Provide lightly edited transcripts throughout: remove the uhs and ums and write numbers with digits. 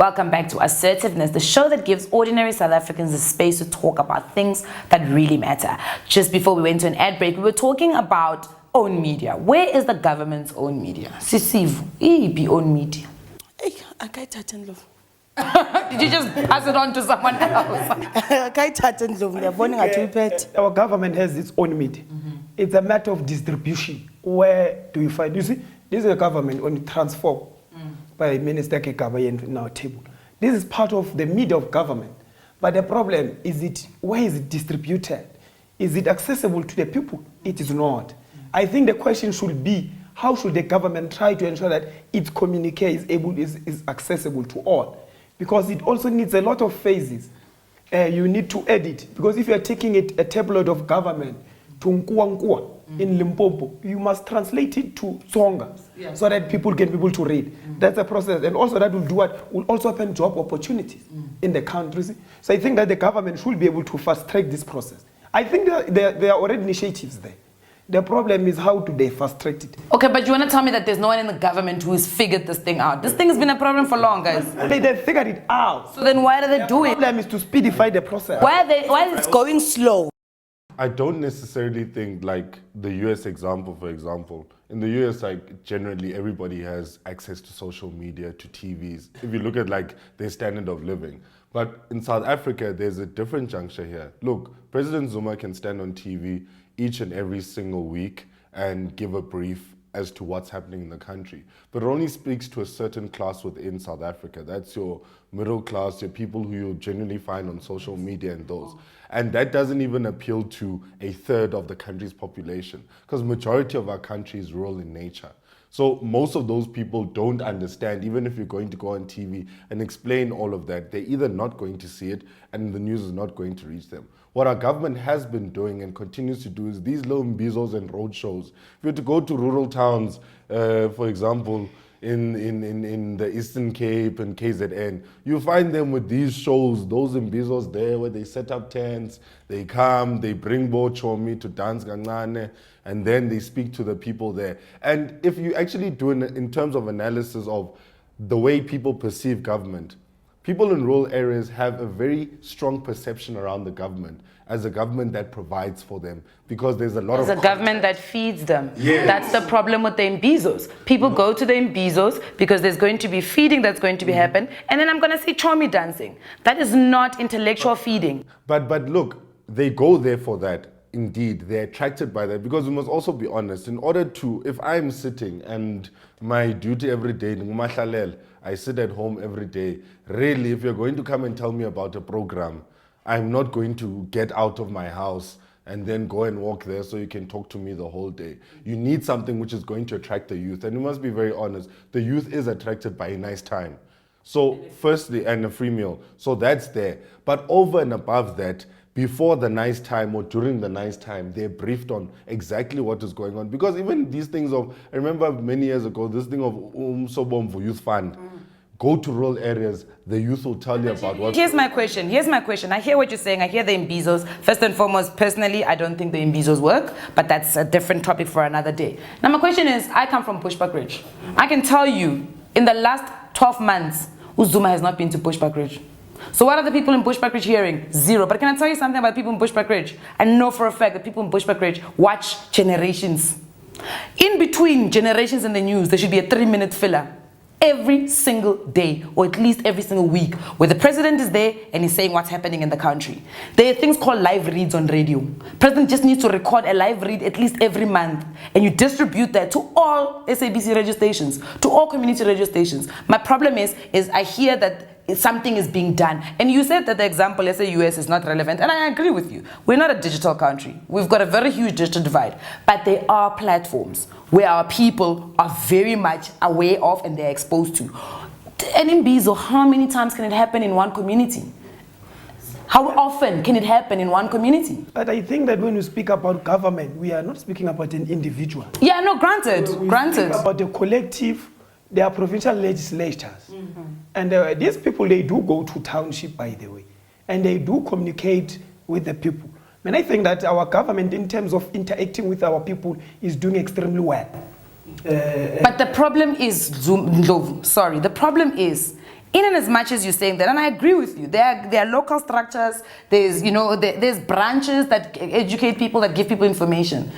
Welcome back to Assertiveness, the show that gives ordinary South Africans a space to talk about things that really matter. Just before we went to an ad break, we were talking about own media. Where is the government's own media? Sisivu, be own media. Hey, I can't attend love. Did you just pass it on to someone else? I can't attend love. They're burning at repeat. Our government has its own media. It's a matter of distribution. Where do you find? You see, this is a government on transform by Minister Kekabayen in our table. This is part of the media of government. But the problem is where is it distributed? Is it accessible to the people? It is not. I think the question should be, how should the government try to ensure that its communique is accessible to all? Because it also needs a lot of phases. You need to edit. Because if you are taking a tabloid of government to Nkuankua in Limpopo, you must translate it to Tsonga so that people can be able to read. That's a process. And also that will do what? Will also open job opportunities in the country. So I think that the government should be able to fast track this process. I think there are already initiatives there. The problem is how do they fast track it? Okay, but you want to tell me that there's no one in the government who has figured this thing out? This thing has been a problem for long, guys. They figured it out. So then why do they do it? The problem is to speedify the process. Why is It's going slow. I don't necessarily think like the US example, for example. In the US, like generally everybody has access to social media, to TVs. If you look at like their standard of living. But in South Africa, there's a different juncture here. Look, President Zuma can stand on TV each and every single week and give a brief as to what's happening in the country. But it only speaks to a certain class within South Africa. That's your middle class, your people who you'll generally find on social media and those. And that doesn't even appeal to a third of the country's population, because majority of our country is rural in nature. So most of those people don't understand, even if you're going to go on TV and explain all of that, they're either not going to see it and the news is not going to reach them. What our government has been doing and continues to do is these little mbizos and road shows. If you were to go to rural towns, for example, in the Eastern Cape and KZN, you find them with these shows, those mbizos there where they set up tents, they come, they bring bochomi to dance gangane, and then they speak to the people there. And if you actually do in terms of analysis of the way people perceive government, people in rural areas have a very strong perception around the government as a government that provides for them, because there's a lot of... As a government that feeds them. Yes. That's the problem with the Mbizos. People go to the Mbizos because there's going to be feeding that's going to be happen, and then I'm going to see chomi dancing. That is not intellectual feeding. But look, they go there for that. Indeed, they're attracted by that, because we must also be honest. In order to, if I'm sitting and my duty every day, I sit at home every day, really, if you're going to come and tell me about a program, I'm not going to get out of my house and then go and walk there so you can talk to me the whole day. You need something which is going to attract the youth. And we must be very honest, the youth is attracted by a nice time. So firstly, and a free meal. So that's there. But over and above that, before the nice time or during the nice time, they're briefed on exactly what is going on. Because even these things of, I remember many years ago, this thing of Sobomvu Youth Fund, go to rural areas, the youth will tell you about what... Here's my question. I hear what you're saying. I hear the Mbizos. First and foremost, personally, I don't think the Mbizos work, but that's a different topic for another day. Now, my question is, I come from Bushbuck Ridge. I can tell you, in the last 12 months, Uzuma has not been to Bushbuck Ridge. So what are the people in Bushbuck Ridge hearing? Zero. But can I tell you something about people in Bushbuck Ridge? I know for a fact that people in Bushbuck Ridge watch generations. In between generations in the news, there should be a 3-minute filler every single day, or at least every single week, where the president is there and he's saying what's happening in the country. There are things called live reads on radio. President just needs to record a live read at least every month, and you distribute that to all SABC radio stations, to all community radio stations. My problem is I hear that something is being done. And you said that the example, let's say US, is not relevant, and I agree with you. We're not a digital country. We've got a very huge digital divide. But there are platforms where our people are very much aware of and they're exposed to. And in Mbizo, how many times can it happen in one community? How often can it happen in one community? But I think that when we speak about government, we are not speaking about an individual. Yeah, no, granted. We speak about the collective. They are provincial legislatures. And these people, they do go to township, by the way. And they do communicate with the people. And I think that our government, in terms of interacting with our people, is doing extremely well. But the problem is, the problem is, in and as much as you're saying that, and I agree with you, there are local structures, there's, there's branches that educate people, that give people information.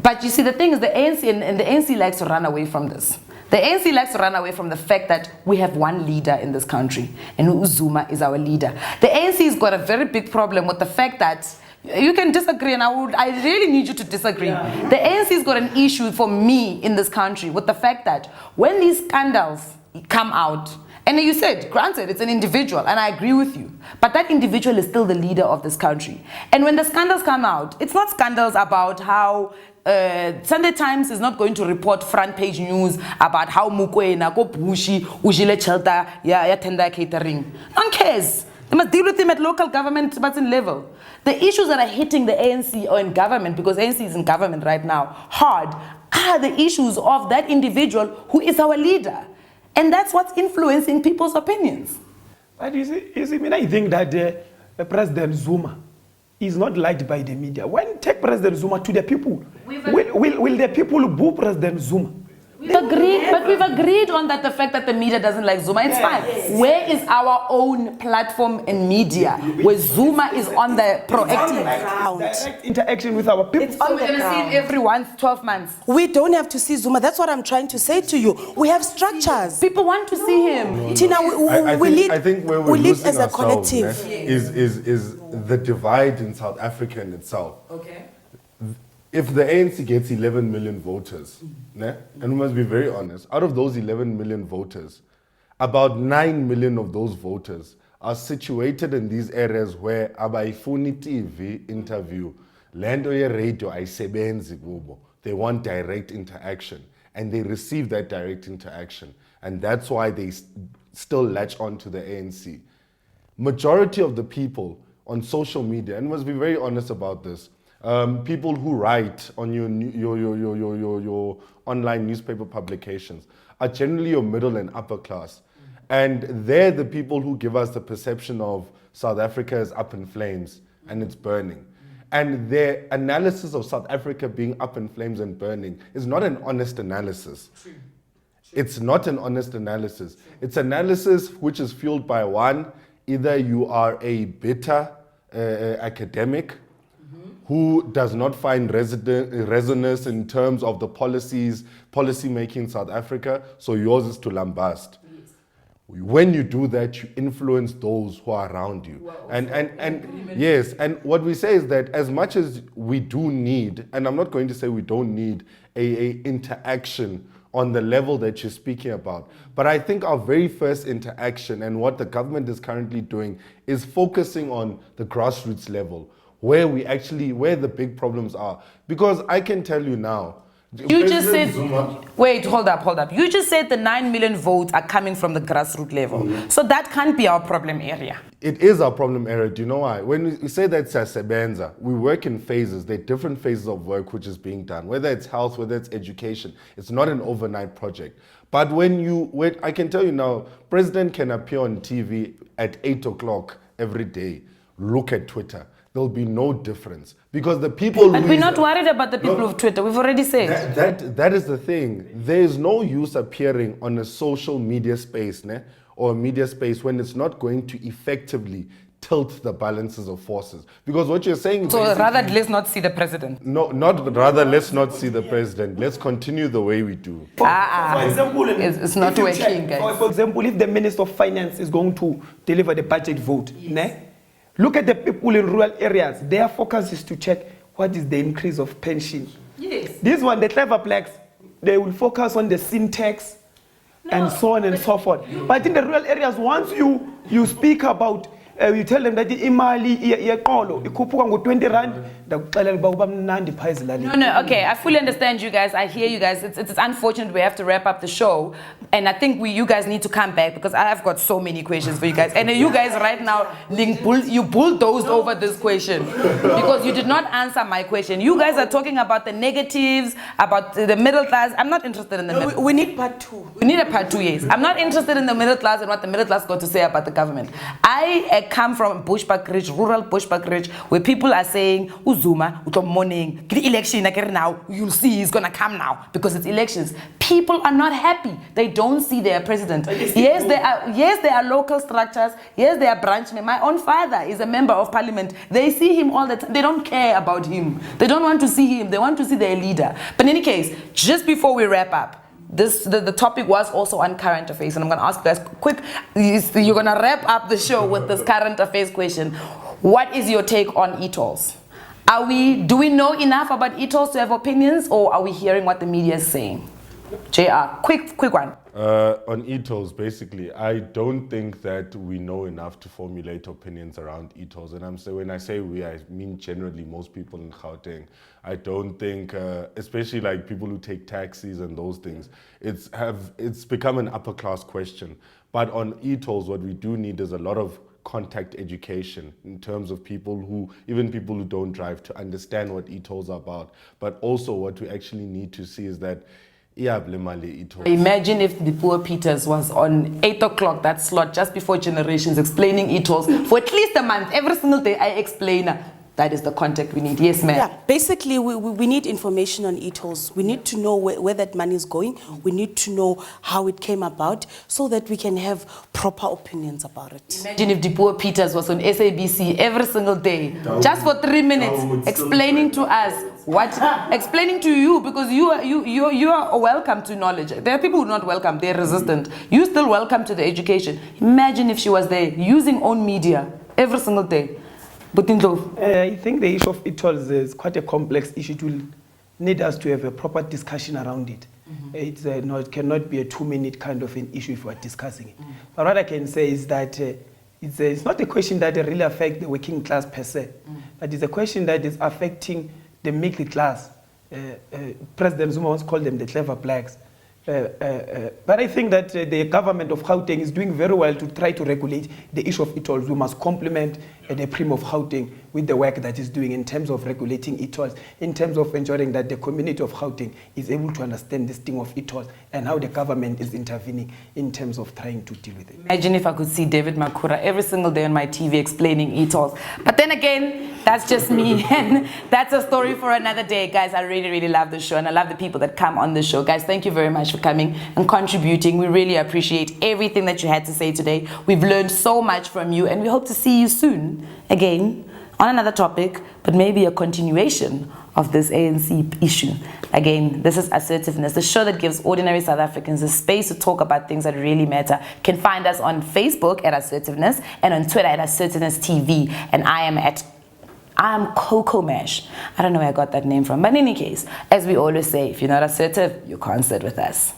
But you see, the thing is, the ANC, and the ANC likes to run away from this. The ANC likes to run away from the fact that we have one leader in this country, and Zuma is our leader. The ANC's got a very big problem with the fact that, you can disagree, and I really need you to disagree. Yeah. The ANC's got an issue for me in this country with the fact that when these scandals come out, and you said, granted, it's an individual, and I agree with you, but that individual is still the leader of this country. And when the scandals come out, it's not scandals about how Sunday Times is not going to report front page news about how Mukwena, go Bushi, Ujile Chelta, ya tender catering. No one cares. They must deal with him at local government level. The issues that are hitting the ANC or in government, because ANC is in government right now, hard, are the issues of that individual who is our leader. And that's what's influencing people's opinions. But you see, I think that President Zuma is not liked by the media. When take President Zuma to the people, will the people boo President Zuma? We've agreed on that, the fact that the media doesn't like Zuma, it's fine. Where is our own platform in media where Zuma is on the proactive direct interaction with our people? So we're going to see it every 12 months. We don't have to see Zuma. That's what I'm trying to say to you. We have structures. People want to see him. Tina, I think where we're lead as a ourselves, collective. is the divide in South Africa in itself. Okay. If the ANC gets 11 million voters, and we must be very honest, out of those 11 million voters, about 9 million of those voters are situated in these areas where abayifuni TV interview, lento ye radio ayisebenzi kubo. They want direct interaction, and they receive that direct interaction, and that's why they still latch on to the ANC. Majority of the people on social media, and we must be very honest about this, people who write on your online newspaper publications are generally your middle and upper class. And they're the people who give us the perception of South Africa is up in flames and it's burning. And their analysis of South Africa being up in flames and burning is not an honest analysis. It's not an honest analysis. It's analysis which is fueled by one, either you are a bitter academic who does not find resonance in terms of the policy making in South Africa, so yours is to lambast. Yes. When you do that, you influence those who are around you. Well, and yes, and what we say is that as much as we do need, and I'm not going to say we don't need a interaction on the level that you're speaking about, but I think our very first interaction and what the government is currently doing is focusing on the grassroots level, where the big problems are. Because I can tell you now, you just said, wait, hold up. You just said the 9 million votes are coming from the grassroots level. Mm-hmm. So that can't be our problem area. It is our problem area. Do you know why? When we say that Sasebenza, we work in phases. There are different phases of work which is being done, whether it's health, whether it's education. It's not an overnight project. But when I can tell you now, President can appear on TV at 8 o'clock every day. Look at Twitter. There'll be no difference because the people. But we're not worried about the people of Twitter. We've already said that is the thing. There is no use appearing on a social media space, or a media space when it's not going to effectively tilt the balances of forces. Because what you're saying. So rather, let's not see the president. No, let's not see the president. Let's continue the way we do. For example, it's not working, guys. For example, if the Minister of Finance is going to deliver the budget vote, look at the people in rural areas. Their focus is to check what is the increase of pension. Yes. This one, the clever blacks, they will focus on the syntax and so on and so forth. But in the rural areas, once you speak about, you tell them that the imali iyaqolo ikhuphuka ngo-20 rand, ndakuxelela uba uba mnandi phaa ezilalini. No, okay, I fully understand you guys. I hear you guys. It's unfortunate we have to wrap up the show, and I think you guys need to come back because I have got so many questions for you guys. And you guys right now, you bulldozed over this question because you did not answer my question. You guys are talking about the negatives, about the middle class. I'm not interested in the middle. We need part two. We need a part two, yes. I'm not interested in the middle class and what the middle class got to say about the government. I come from Bushbuckridge, rural Bushbuckridge, where people are saying, Uzuma, morning, election now, you'll see he's gonna come now because it's elections. People are not happy. They don't see their president. Yes, there are local structures. Yes, there are branch. My own father is a member of parliament. They see him all the time. They don't care about him. They don't want to see him. They want to see their leader. But in any case, just before we wrap up, the topic was also on current affairs, and I'm going to ask you guys quick. You're going to wrap up the show with this current affairs question. What is your take on e-tolls? Do we know enough about e-tolls to have opinions, or are we hearing what the media is saying? JR, quick one. On e-tolls, basically, I don't think that we know enough to formulate opinions around e-tolls. And when I say we, I mean generally most people in Gauteng. I don't think, especially like people who take taxis and those things, it's become an upper class question. But on e-tolls, what we do need is a lot of contact education in terms of even people who don't drive, to understand what e-tolls are about. But also what we actually need to see is that imagine if the poor Peters was on 8 o'clock, that slot just before Generations, explaining e-tolls for at least a month. Every single day I explain. That is the contact we need. Yes, ma'am. Yeah, basically we need information on e-tolls. We need to know where that money is going. We need to know how it came about so that we can have proper opinions about it. Imagine if Dipuo Peters was on SABC every single day, just for 3 minutes, explaining to us explaining to you, because you are welcome to knowledge. There are people who are not welcome, they're resistant. You still welcome to the education. Imagine if she was there using own media every single day. I think the issue of e-tolls is quite a complex issue. It will need us to have a proper discussion around it. It cannot be a 2-minute kind of an issue if we're discussing it. But what I can say is that it's not a question that really affects the working class per se, but it's a question that is affecting the middle class. President Zuma once called them the clever blacks. But I think that the government of Gauteng is doing very well to try to regulate the issue of e-tolls. We must complement the Prim of Gauteng with the work that is doing in terms of regulating e-tolls, in terms of ensuring that the community of Gauteng is able to understand this thing of e-tolls and how the government is intervening in terms of trying to deal with it. Imagine if I could see David Makura every single day on my TV explaining e-tolls. But then again, that's just me, and that's a story for another day. Guys, I really, really love the show, and I love the people that come on the show. Guys, thank you very much for coming and contributing. We really appreciate everything that you had to say today. We've learned so much from you, and we hope to see you soon again on another topic, but maybe a continuation of this ANC issue. Again, this is Assertiveness, the show that gives ordinary South Africans a space to talk about things that really matter. You can find us on Facebook at Assertiveness and on Twitter at Assertiveness TV, and I'm Coco Mash. I don't know where I got that name from, but in any case, as we always say, if you're not assertive, you can't sit with us.